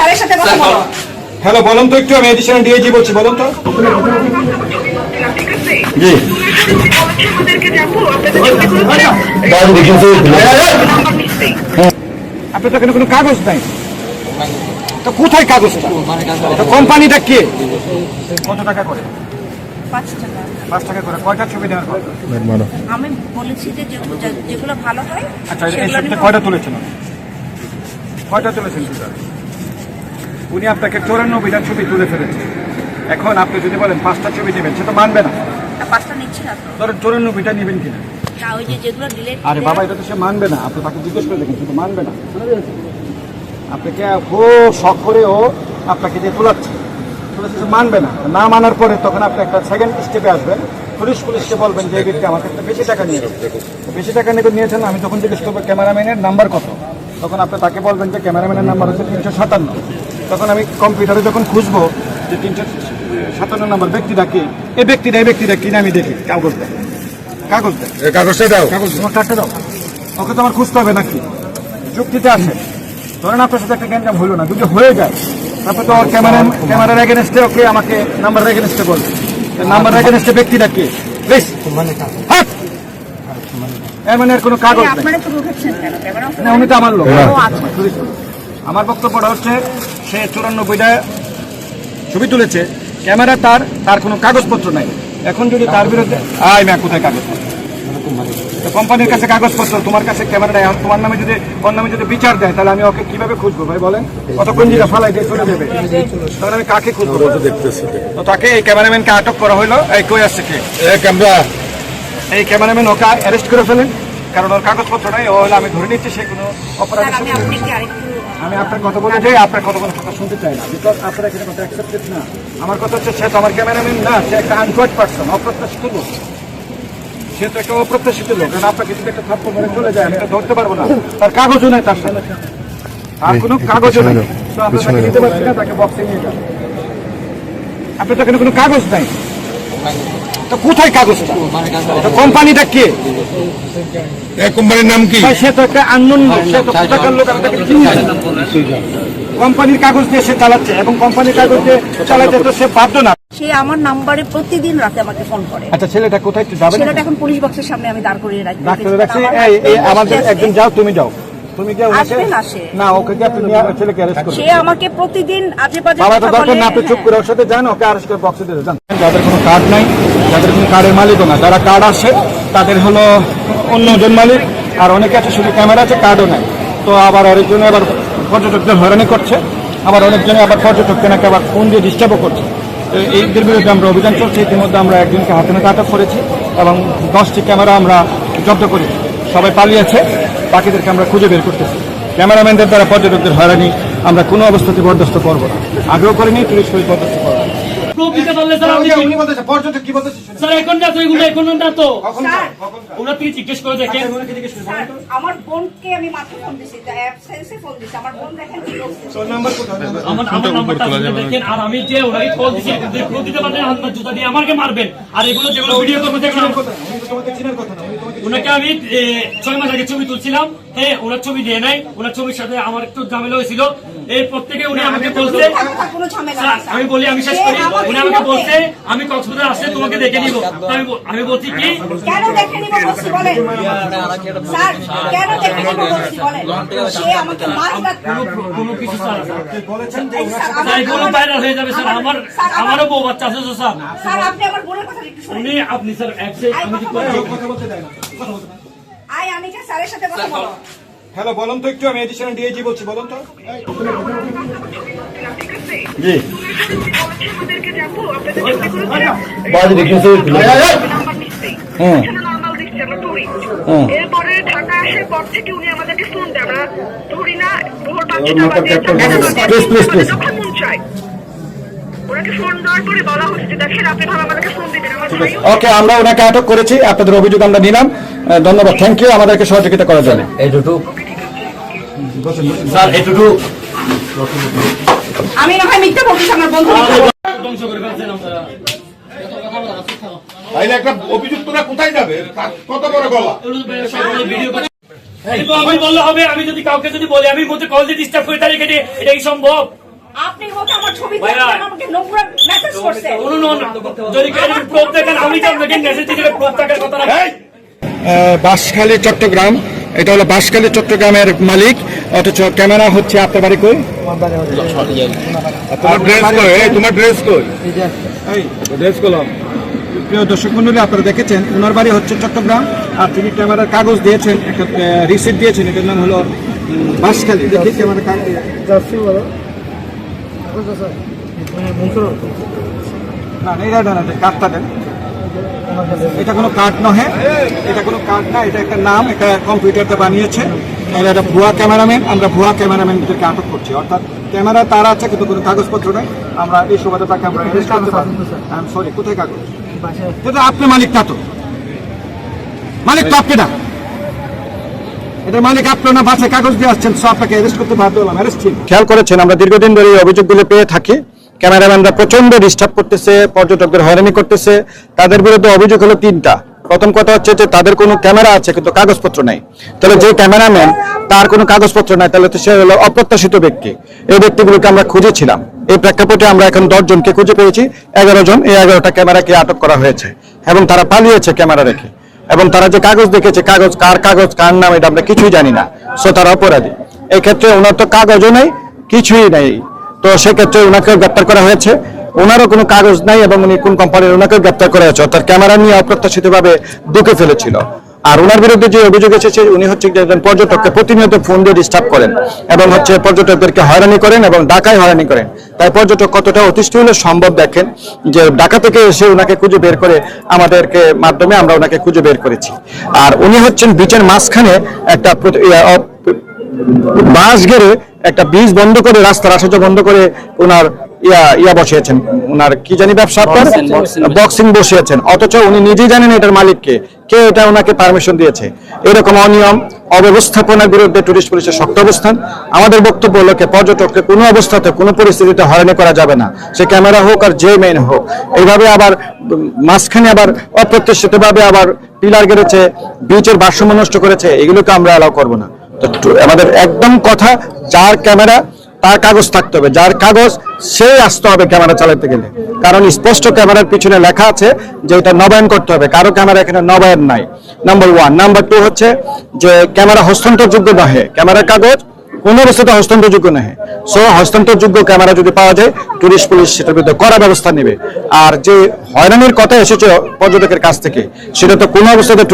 স্যারের সাথে কথা বলো। হ্যালো, বলুন তো একটু, আমি এডিশনাল ডিআইজি বলছি, বলুন তো। জি, আপনার তো এখানে কোনো কাগজ নাই, তো কোথায় কাগজটা? কোম্পানিটা কে? কত টাকা করে? 5 টাকা। 5 টাকা করে। কয়টা ছবি দেওয়ার পর? আমি বলেছি যে যেগুলো ভালো হয় আচ্ছা, এই ছবিতে কয়টা তুলেছেন? কয়টা তুলেছেন টোটাল? উনি আপনাকে 94টা ছবি তুলে ফেলেছে। এখন আপনি যদি বলেন 5টা ছবি নেবেন, সে তো মানবে না। 5টা নিচ্ছি না তো। ধরেন 94টা নেবেন কিনা? না, ওই যে যেগুলো ডিলেট। আরে বাবা, এটা তো সে মানবে না। আপনি তাকে জিজ্ঞেস করে দেখেন, সে তো মানবে না। আপনাকে খুব শখ করেও আপনাকে দিয়ে তোলাচ্ছে, সে মানবে না। না মানার পরে তখন আপনি একটা সেকেন্ড স্টেপে আসবেন, পুলিশকে বলবেন যে এই ব্যক্তি আমার কাছে বেশি টাকা নিয়ে বেশি টাকা নিয়েছেন। আমি তখন জিজ্ঞেস করবো ক্যামেরাম্যানের নাম্বার কত, তখন আপনি তাকে বলবেন যে ক্যামেরাম্যানের নাম্বার হচ্ছে 357। তখন আমি কম্পিউটারে যখন খুঁজবো যে 357 নম্বর ব্যক্তিটা কি, এই ব্যক্তিটা কিনা আমি দেখি কাগজটা দাও, তোমার কার্ডটা দাও। ওকে তো আমার খুঁজতে হবে নাকি? যুক্তিতে আসে। ধরেন আপনার সাথে একটা গ্যাঞ্জাম হলো না, যদি হয়ে যায় তারপরে তো ক্যামেরার এগেনস্টে ওকে আমাকে নাম্বার এগেনস্টে বলবে। নাম্বার এগেনস্টে ব্যক্তিটা কে? বেশ, এর মানে কোনো কাগজ নেই। আপনারা তো উঠাচ্ছেন কেন ক্যামেরা? না, উনি তো আমার লোক। ও আচ্ছা। আমার বক্তব্যটা হচ্ছে, সে 94টা ছবি তুলেছে, ক্যামেরা তার কোনো কাগজপত্র নাই। এখন যদি তার বিরুদ্ধে কোথায় কাগজপত্র? কোম্পানির কাছে কাগজপত্র, তোমার কাছে ক্যামেরা নেই। তোমার নামে যদি ওর নামে যদি বিচার দেয়, তাহলে আমি ওকে কিভাবে খুঁজবো ভাই বলেন? কতক্ষণ যেটা ফালাই দিয়ে চলে যাবে, তখন আমি কাকে খুঁজবো? তো তাকে, এই ক্যামেরাম্যানকে আটক করা হলো। এই কই আসছে কে? এই ক্যামেরাম্যান ওকে অ্যারেস্ট করে ফেলেন, কারণ ওর কাগজপত্র নাই। ও হলো, আমি ধরে নিচ্ছি সে কোনো অপরাধ। আমি আপনার কথা বলে যাই, আপনার কথা শুনতে চাই না, বিকজ আপনার এখানে কথা অ্যাকসেপ্টেড না। আমার কথা হচ্ছে, সে তো আমার ক্যামেরাম্যান না, সে একটা আনকোয়ার্ড পার্সন, অপ্রত্যাশিত লোক। সে তো একটা অপ্রত্যাশিত লোক। কারণ আপনাকে যদি একটা থাপ্পড় মেরে চলে যায়, আমি তো ধরতে পারবো না। তার কাগজও নেই, তার সাথে আর কোনো কাগজও নেই। তো আমরা তাকে নিতে পারছি না, তাকে বক্সে নিয়ে যান। আপনার তো এখানে কোনো কাগজ নাই, তো কোথায় কাগজটা? কোম্পানিটা কে? কোম্পানির নাম কি? সে তো একটা আননোন লোক, সে তো কোথাকার লোক, আমি তাকে চিনি না। কোম্পানির কাগজ দিয়ে সে চালাচ্ছে, এবং কোম্পানির কাগজ দিয়ে চালাতে তো সে বাধ্য না। সে আমার নাম্বারে প্রতিদিন রাতে আমাকে ফোন করে। আচ্ছা, ছেলেটা কোথায় যাবে? ছেলেটা এখন পুলিশ বক্সের সামনে আমি দাঁড় করিয়ে রাখি। ডাক্তার রাখছি। আমাদের একজন যাও, তুমি যাও। তুমি কি আসবে না সে? না, ওকে কি আপনি ছেলেকে অ্যারেস্ট করুন। সে আমাকে প্রতিদিন আজে বাজে বাবা তো কথা দরকার বলে। না, আপনি চুপ করে ওর সাথে যান, ওকে অ্যারেস্ট করে বক্সে দিয়ে যান। যাদের কোনো কার্ড নাই, যাদের কোনো কার্ডের মালিকও না, যারা কার্ড আসে তাদের হলো অন্যজন মালিক, আর অনেকে আছে শুধু ক্যামেরা আছে, কার্ডও নাই। তো আবার অনেকজনে আবার পর্যটকদের হয়রানি করছে, আবার অনেকজনে আবার পর্যটককে নাকি আবার ফোন দিয়ে ডিস্টার্বও করছে। এইদের বিরুদ্ধে আমরা অভিযান চলছে। ইতিমধ্যে আমরা একজনকে হাতে নাতে আটক করেছি এবং 10টি ক্যামেরা আমরা জব্দ করেছি। সবাই পালিয়েছে, বাকিদেরকে আমরা খুঁজে বের করতেছি। ক্যামেরাম্যানদের দ্বারা পর্যটকদের হয়রানি আমরা কোনো অবস্থাতে বরদাস্ত করবো না, আগেও করিনি, পুলিশ করে বরদাস্ত করবো না। পর্যটক কি বলতেছে? জিজ্ঞেস করে দেখেন। আমার বোনকে আমি মাত্র ফোন দিছি, অ্যাবসেন্সে ফোন দিছি। আমার বোন দেখেন কি করছে। নাম্বার কোথায়? আমার নাম্বারটা দেখেন। আর আমি যে ওনাকে কল দিছি, কল দিতে পারবেন হাত জুতা দিয়ে আমাকে মারবেন। আর এগুলো যেগুলো ভিডিও করবো দেখলাম, ওনাকে আমি 6 মাস আগে ছবি তুলছিলাম। হ্যাঁ, ওনার ছবি দিয়ে নাই। ওনার ছবির সাথে আমার একটু ঝামেলা হয়েছিল। এই প্রত্যেকে উনি আমাকে বলছে, আমি বলি আমি শেষ করি। উনি আমাকে বলছে আমি কক্সবাজার আসলে তোমাকে দেখে নিব। আমি বলছি কি, কেন দেখে নিব বলছি বলেন? স্যার, কেন দেখে নিব বলছি বলেন? সে আমাকে মাছ কোনো কিছু স্যার বলেছেন যে এগুলো ভাইরাল হয়ে যাবে স্যার। আমারও বউ বাচ্চা আছে স্যার। স্যার, আপনি আমার বোনের কথা একটু শুনুন। আপনি স্যার অ্যাপসে আমি কি করব? কথা বলতে দেয় না। আমি কি স্যারের সাথে কথা বলবো? হ্যালো, বলুন তো একটু, আমি এডিশনাল ডিআইজি বলছি, বলুন তো। জি, এরপরে ঢাকা আসার পর থেকে উনি আমাদেরকে ফোন দেয়, আমরা ধরি না, ভোর 5টা বাজে যখন মন চায় ওনাকে ফোন দেওয়ার পরে বলা হচ্ছে যে দেখেন আপনি ভালো আমাদেরকে ফোন দিবেন। আমার ভাই ওকে, আমরা ওনাকে আটক করেছি, আপনাদের অভিযোগ আমরা নিলাম। ধন্যবাদ, থ্যাংক ইউ আমাদেরকে সহযোগিতা করার জন্য। আমি না হয় মিথ্যা বলছি, আমার বন্ধু ধ্বংস করে ফেলছেন আপনারা। একটা অভিযুক্তরা কোথায় যাবে? কত বড় গলা! ভিডিও আমি বললে হবে? আমি যদি কাউকে যদি বলি আমি মধ্যে কল দিয়ে ডিস্টার্ব করি, তাহলে এটা কি সম্ভব? আপনি ওকে আমার ছবি দিয়ে ভাইয়া। আমাকে নোংরা মেসেজ করছে। শুনুন, যদি কেউ প্রুফ দেখেন, আমি তো আপনাকে মেসেজ দিয়েছি, প্রুফ থাকার কথা না। এই, বাঁশখালী চট্টগ্রাম, এটা হলো বাঁশখালী চট্টগ্রামের মালিক, অথচ ক্যামেরা হচ্ছে আপনার বাড়ি কই? তোমার ড্রেস কই? এই, তোমার ড্রেস কই? এই ড্রেস কলম। প্রিয় দর্শক মন্ডলী, আপনারা দেখেছেন ওনার বাড়ি হচ্ছে চট্টগ্রাম, আর তিনি ক্যামেরার কাগজ দিয়েছেন, একটা রিসিপ্ট দিয়েছেন, এটার নাম হলো বাঁশখালী। দেখি ক্যামেরা না এটা না, কার্ডটা দেন। এটা কোনো কার্ড নহে, এটা কোনো কার্ড না, এটা একটা নাম, এটা কম্পিউটারটা বানিয়েছে। এটা একটা ভুয়া ক্যামেরাম্যান, আমরা ভুয়া ক্যামেরাম্যানদেরকে আটক করছি, অর্থাৎ ক্যামেরা তার আছে কিন্তু কোনো কাগজপত্র নেই। আমরা এই সুবাদে তাকে আমরা অ্যারেস্ট করতে পারি। আই এম সরি, কোথায় কাগজ? এটা আপনি মালিক না তো, মালিক তো আপনি না, এটার মালিক আপনি না, বাসে কাগজ দিয়ে আসছেন, সো আপনাকে অ্যারেস্ট করতে বাধ্য হলাম। অ্যারেস্ট ঠিক খেয়াল করেছেন, আমরা দীর্ঘদিন ধরে এই অভিযোগগুলো পেয়ে থাকি। ক্যামেরাম্যানরা প্রচন্ড ডিস্টার্ব করতেছে, পর্যটকদের হয়রানি করতেছে। তাদের বিরুদ্ধে অভিযোগ হলো তিনটা। প্রথম কথা হচ্ছে যে তাদের কোনো ক্যামেরা আছে কিন্তু কাগজপত্র নাই। তাহলে যে ক্যামেরাম্যান, তার কোনো কাগজপত্র নাই, তাহলে তো সে হলো অপ্রত্যাশিত ব্যক্তি। এই ব্যক্তিগুলোকে আমরা খুঁজেছিলাম, এই প্রেক্ষাপটে আমরা এখন 10 জনকে খুঁজে পেয়েছি, 11 জন। এই 11টা ক্যামেরাকে আটক করা হয়েছে এবং তারা পালিয়েছে ক্যামেরা রেখে। এবং তারা যে কাগজ দেখেছে, কাগজ কার নাম এটা আমরা কিছুই জানি না, সো তারা অপরাধী। এই ক্ষেত্রে ওনার তো কাগজও নেই, কিছুই নেই, তো সেক্ষেত্রে ওনাকে গ্রেপ্তার করা হয়েছে। ওনারও কোনো কাগজ নাই এবং উনি কোন কোম্পানির, ওনাকে গ্রেপ্তার করা হয়েছে, অর্থাৎ ক্যামেরা নিয়ে অপ্রত্যাশিতভাবে ঢুকে ফেলেছিল। আর ওনার বিরুদ্ধে যে অভিযোগ এসেছে, উনি হচ্ছে যে একজন পর্যটককে প্রতিনিয়ত ফোন দিয়ে ডিস্টার্ব করেন এবং হচ্ছে পর্যটকদেরকে হয়রানি করেন এবং ঢাকায় হয়রানি করেন। তাই পর্যটক কতটা অতিষ্ঠ হলে সম্ভব দেখেন যে ঢাকা থেকে এসে ওনাকে খুঁজে বের করে আমাদেরকে মাধ্যমে আমরা ওনাকে খুঁজে বের করেছি। আর উনি হচ্ছেন বিচের মাঝখানে একটা বাঁশ গেড়ে একটা ব্রিজ বন্ধ করে, রাস্তার আসা যাওয়া বন্ধ করে ওনার ইয়া বসিয়েছেন, ওনার কি জানি ব্যবসা, আপনার বক্সিং বসিয়েছেন, অথচ উনি নিজেই জানেন এটার মালিককে, কে এটা ওনাকে পারমিশন দিয়েছে। এরকম অনিয়ম অব্যবস্থাপনার বিরুদ্ধে টুরিস্ট পুলিশের শক্ত অবস্থান। আমাদের বক্তব্য হলো পর্যটককে কোনো অবস্থাতে কোনো পরিস্থিতিতে হয়রানি করা যাবে না, সে ক্যামেরা হোক আর যে মেইন হোক। এইভাবে আবার মাঝখানে আবার অপ্রত্যাশিতভাবে আবার পিলার গেড়েছে, বিচের ভারসাম্য নষ্ট করেছে, এগুলোকে আমরা অ্যালাউ করবো না। তো আমাদের একদম কথা, যার ক্যামেরা তার কাগজ থাকতে হবে, যার কাগজ সে আসতে হবে ক্যামেরা চালাতে গেলে, কারণ স্পষ্ট ক্যামেরার পিছনে লেখা আছে যে এটা নবায়ন করতে হবে। কারো ক্যামেরা এখানে নবায়ন নাই, নাম্বার 1। নাম্বার 2 হচ্ছে যে ক্যামেরা হস্তান্তরযোগ্য নহে, ক্যামেরার কাগজ কোনো অবস্থাতে হস্তান্তরযোগ্য নহে। সো হস্তান্তরযোগ্য ক্যামেরা যদি পাওয়া যায়, টুরিস্ট পুলিশ সেটার বিরুদ্ধে কড়া ব্যবস্থা নেবে। আর যে হয়রানির কথা এসেছে পর্যটকের কাছ থেকে, সেটা তো কোনো অবস্থাতে